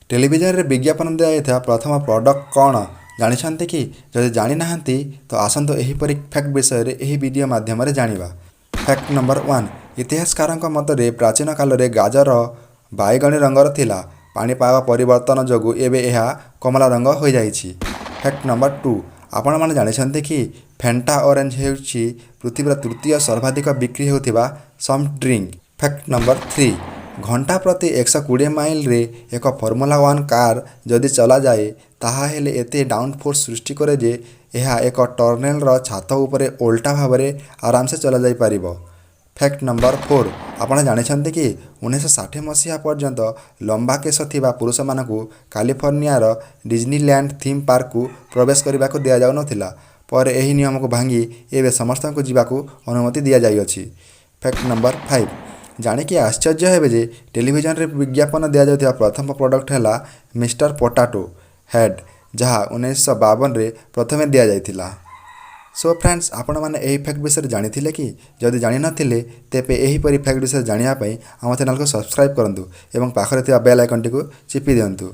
Television रे विज्ञापन दिया प्रथम प्रोडक्ट कौन जानते कि जदि जानी ना तो आसतु एहीपरि फैक्ट विषय रे एही वीडियो माध्यम जानिबा। फैक्ट नंबर 1 इतिहासकार मतरे प्राचीन काल में गाजर बैगणी रंगर थिला पाणीपाग परिवर्तन जोगु एबे एहा कमला रंग हो जाइछि। फैक्ट नंबर 2 आपण माने जानते कि फेंटा ऑरेंज हेउछि पृथ्वीर तृतीय सर्वाधिक बिक्री होथिबा सॉफ्ट ड्रिंक। फैक्ट नंबर 3 घंटा प्रति 120 माइल रे एक फॉर्मूला 1 कार जदि चला जाए ताहा हेले एते डाउनफोर्स सृष्टि करे जे यह एक टर्नेल रो छात उपरे उल्टा भाव में आराम से चला जाई परिबो। फैक्ट नंबर 4 आपण जानते कि 1960 मसीहा पर्यंत लंबा केश थिबा पुरुष मानकु कैलिफोर्निया रो डिज्नीलैंड थीम पार्क को प्रवेश करने को दिया जाउ नथिला पर एही नियम को भांगी एबे समस्त को जीवाकू अनुमति दिया जाई अछि। फैक्ट नंबर 5 जानिकी आश्चर्य हेबे जे टेलीविजन रे विज्ञापन दिया जाउथिबा प्रथम प्रोडक्ट हैला मिस्टर पोटाटो हेड जहाँ 1952 रे प्रथमे दिया जाइथिला। सो फ्रेंड्स आपण माने एही फैक्ट विषय जानिथिले कि जदि जानि नथिले तेबे एही परि फैक्ट विषय जानिया पई हम चैनल को सब्सक्राइब करंतु एवं पाखरे थिबा बेल आइकन टी को चिपि दियंतु।